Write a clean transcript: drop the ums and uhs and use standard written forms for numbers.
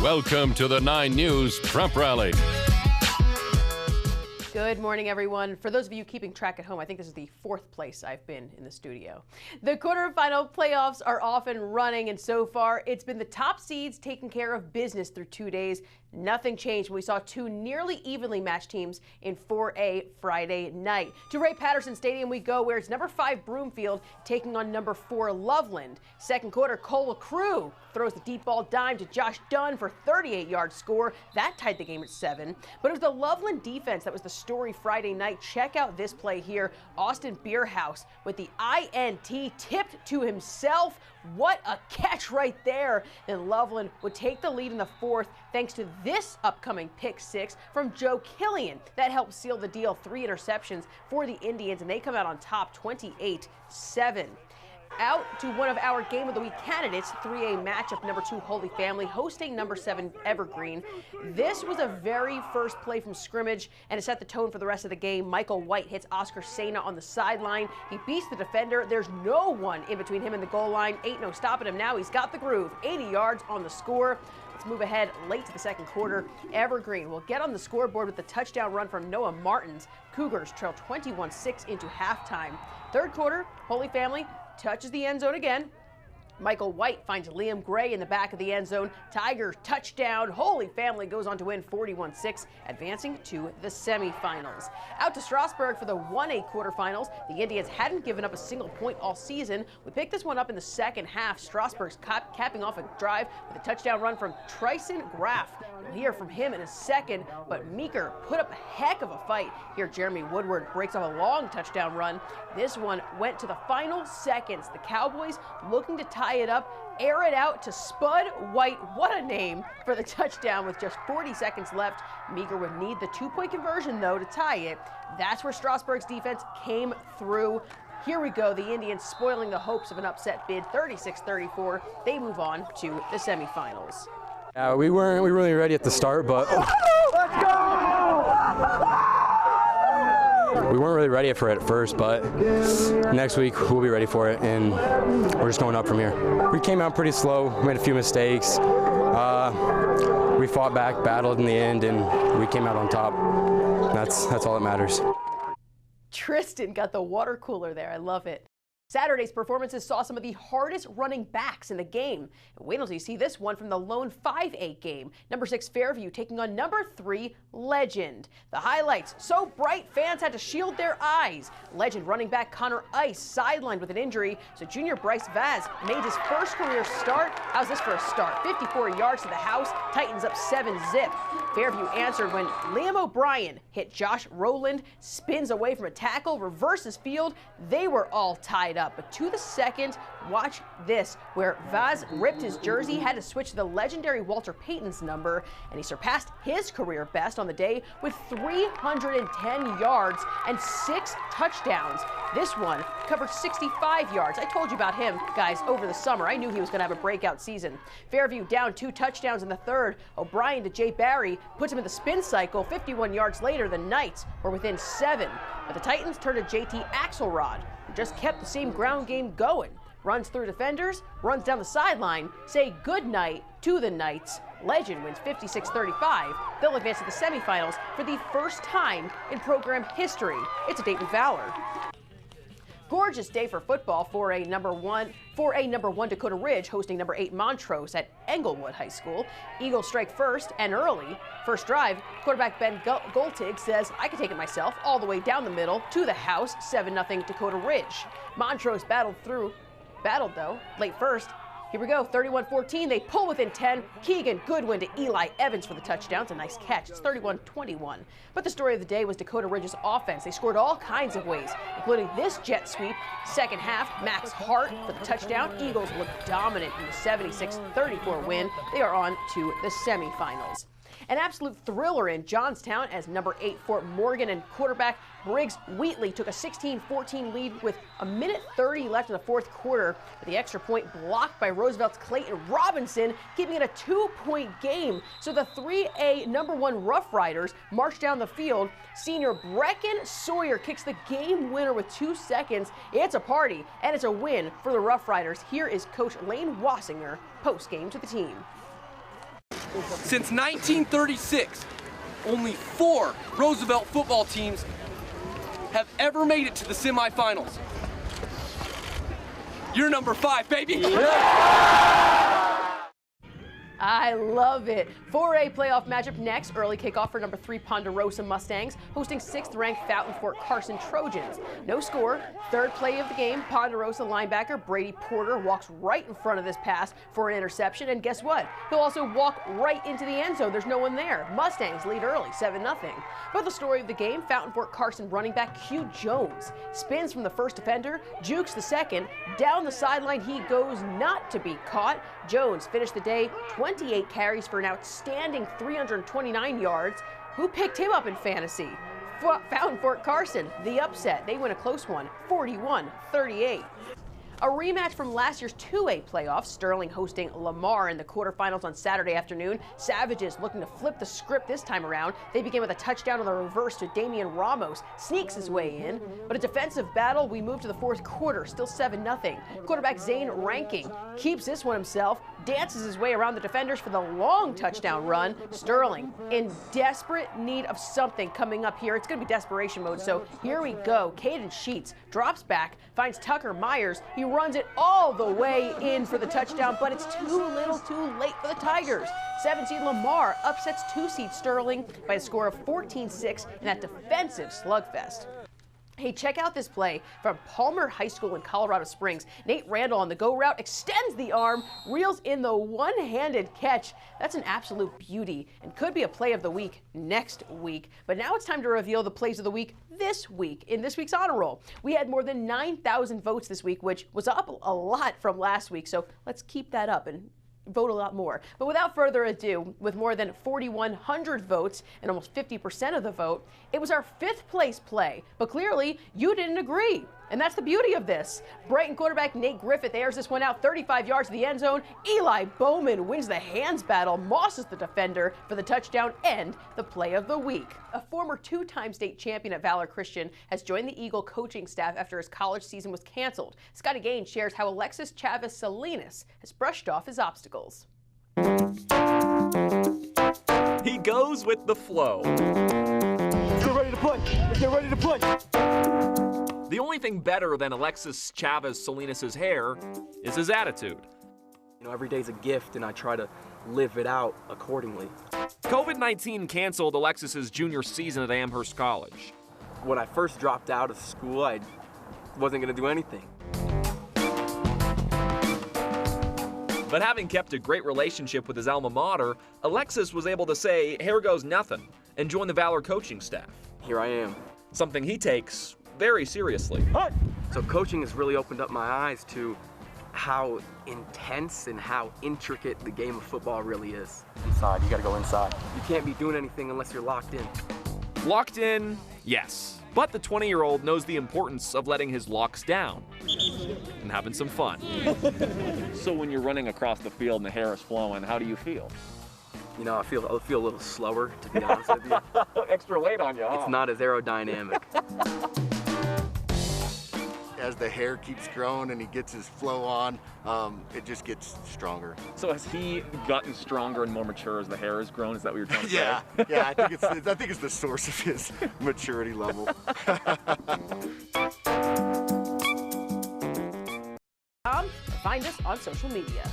Welcome to the 9 News Trump Rally. Good morning, everyone. For those of you keeping track at home, I think this is the 4th place I've been in the studio. The quarterfinal playoffs are off and running, and so far, it's been the top seeds taking care of business through 2 days. Nothing changed when we saw 2 nearly evenly matched teams in 4A Friday night. To Ray Patterson Stadium we go, where it's number 5 Broomfield taking on number 4 Loveland. Second quarter, Cole Crew throws the deep ball dime to Josh Dunn for a 38-yard score. That tied the game at 7. But it was the Loveland defense that was the story Friday night. Check out this play here. Austin Beerhouse with the INT tipped to himself. What a catch right there. And Loveland would take the lead in the 4th thanks to this upcoming pick 6 from Joe Killian. That helped seal the deal. 3 interceptions for the Indians, and they come out on top 28-7. Out to one of our Game of the Week candidates, 3A matchup, number 2 Holy Family hosting number 7 Evergreen. This was a very first play from scrimmage, and it set the tone for the rest of the game. Michael White hits Oscar Sena on the sideline. He beats the defender. There's no one in between him and the goal line. Ain't no stopping him now. He's got the groove. 80 yards on the score. Let's move ahead late to the second quarter. Evergreen will get on the scoreboard with the touchdown run from Noah Martins. Cougars trail 21-6 into halftime. Third quarter, Holy Family touches the end zone again. Michael White finds Liam Gray in the back of the end zone. Tigers touchdown. Holy Family goes on to win 41-6, advancing to the semifinals. Out to Strasburg for the 1A quarterfinals. The Indians hadn't given up a single point all season. We picked this one up in the second half. Strasburg's capping off a drive with a touchdown run from Tryson Graff. You'll hear from him in a second, but Meeker put up a heck of a fight. Here, Jeremy Woodward breaks off a long touchdown run. This one went to the final seconds. The Cowboys looking to tie it up, air it out to Spud White. What a name for the touchdown with just 40 seconds left. Meeker would need the 2-point conversion, though, to tie it. That's where Strasburg's defense came through. Here we go, the Indians spoiling the hopes of an upset bid, 36-34. They move on to the semifinals. We weren't really ready at the start, but Let's go! we weren't really ready for it at first, but next week we'll be ready for it, and we're just going up from here. We came out pretty slow, made a few mistakes. We fought back, battled in the end, and we came out on top. That's all that matters. Tristan got the water cooler there. I love it. Saturday's performances saw some of the hardest running backs in the game. Wait until you see this one from the lone 5A game. Number 6 Fairview taking on number 3 Legend. The highlights, so bright fans had to shield their eyes. Legend running back Connor Ice sidelined with an injury, so junior Bryce Vaz made his first career start. How's this for a start? 54 yards to the house, Titans up 7-zip. Fairview answered when Liam O'Brien hit Josh Rowland, spins away from a tackle, reverses field. They were all tied up. But to the second, watch this, where Vaz ripped his jersey, had to switch to the legendary Walter Payton's number, and he surpassed his career best on the day with 310 yards and 6 touchdowns. This one covered 65 yards. I told you about him, guys, over the summer. I knew he was going to have a breakout season. Fairview down 2 touchdowns in the third. O'Brien to Jay Barry puts him in the spin cycle. 51 yards later, the Knights were within 7. But the Titans turned to JT Axelrod, who just kept the same ground game going. Runs through defenders, runs down the sideline, say good night to the Knights. Legend wins 56-35. They'll advance to the semifinals for the first time in program history. It's a date with Valor. Gorgeous day for football for a number 1 Dakota Ridge hosting number 8 Montrose at Englewood High School. Eagles strike first and early. First drive, quarterback Ben Goltig says, I can take it myself, all the way down the middle to the house, 7-0 Dakota Ridge. Montrose battled though, late first. Here we go, 31-14, they pull within 10. Keegan Goodwin to Eli Evans for the touchdown. It's a nice catch, it's 31-21. But the story of the day was Dakota Ridge's offense. They scored all kinds of ways, including this jet sweep. Second half, Max Hart for the touchdown. Eagles look dominant in the 76-34 win. They are on to the semifinals. An absolute thriller in Johnstown as number 8 Fort Morgan and quarterback Briggs Wheatley took a 16-14 lead with a minute 30 left in the fourth quarter. But the extra point blocked by Roosevelt's Clayton Robinson, keeping it a 2-point game. So the 3A number 1 Rough Riders march down the field. Senior Brecken Sawyer kicks the game winner with 2 seconds. It's a party, and it's a win for the Rough Riders. Here is Coach Lane Wassinger post-game to the team. Since 1936, only 4 Roosevelt football teams have ever made it to the semifinals. You're number 5, baby. I love it. 4A playoff matchup next. Early kickoff for number 3 Ponderosa Mustangs hosting 6th-ranked Fountain Fort Carson Trojans. No score. Third play of the game, Ponderosa linebacker Brady Porter walks right in front of this pass for an interception, and guess what? He'll also walk right into the end zone. There's no one there. Mustangs lead early, 7-0. But the story of the game, Fountain Fort Carson running back Hugh Jones spins from the first defender, jukes the second, down the sideline he goes, not to be caught. Jones finished the day 28 carries for an outstanding 329 yards. Who picked him up in fantasy? Fountain Fort Carson, the upset. They win a close one, 41-38. A rematch from last year's 2A playoffs, Sterling hosting Lamar in the quarterfinals on Saturday afternoon. Savages looking to flip the script this time around. They begin with a touchdown on the reverse to Damian Ramos, sneaks his way in. But a defensive battle, we move to the fourth quarter, still 7-0. Quarterback Zane Ranking keeps this one himself, dances his way around the defenders for the long touchdown run. Sterling in desperate need of something coming up here. It's going to be desperation mode, so here we go. Caden Sheets drops back, finds Tucker Myers. He runs it all the way in for the touchdown, but it's too little too late for the Tigers. 7-seed Lamar upsets 2-seed Sterling by a score of 14-6 in that defensive slugfest. Hey, check out this play from Palmer High School in Colorado Springs. Nate Randle on the go route extends the arm, reels in the one-handed catch. That's an absolute beauty and could be a play of the week next week. But now it's time to reveal the plays of the week this week in this week's Honor Roll. We had more than 9,000 votes this week, which was up a lot from last week. So let's keep that up and vote a lot more. But without further ado, with more than 4,100 votes and almost 50% of the vote, it was our 5th place play. But clearly, you didn't agree. And that's the beauty of this. Brighton quarterback Nate Griffith airs this one out 35 yards to the end zone. Eli Bowman wins the hands battle, mosses the defender for the touchdown and the play of the week. A former 2-time state champion at Valor Christian has joined the Eagle coaching staff after his college season was canceled. Scotty Gaines shares how Alexis Chavez Salinas has brushed off his obstacles. He goes with the flow. Let's get ready to play. Let's get ready to play. The only thing better than Alexis Chavez Salinas' hair is his attitude. You know, every day's a gift, and I try to live it out accordingly. COVID-19 canceled Alexis's junior season at Amherst College. When I first dropped out of school, I wasn't going to do anything. But having kept a great relationship with his alma mater, Alexis was able to say, "Here goes nothing," and join the Valor coaching staff. Here I am. Something he takes very seriously. So coaching has really opened up my eyes to how intense and how intricate the game of football really is. Inside, you gotta go inside. You can't be doing anything unless you're locked in. Locked in, yes. But the 20-year-old knows the importance of letting his locks down and having some fun. So when you're running across the field and the hair is flowing, how do you feel? You know, I feel a little slower, to be honest with you. Extra weight on you, huh? It's not as aerodynamic. As the hair keeps growing and he gets his flow on, it just gets stronger. So has he gotten stronger and more mature as the hair has grown? Is that what you're trying to say? Yeah, I think it's the source of his maturity level. Find us on social media.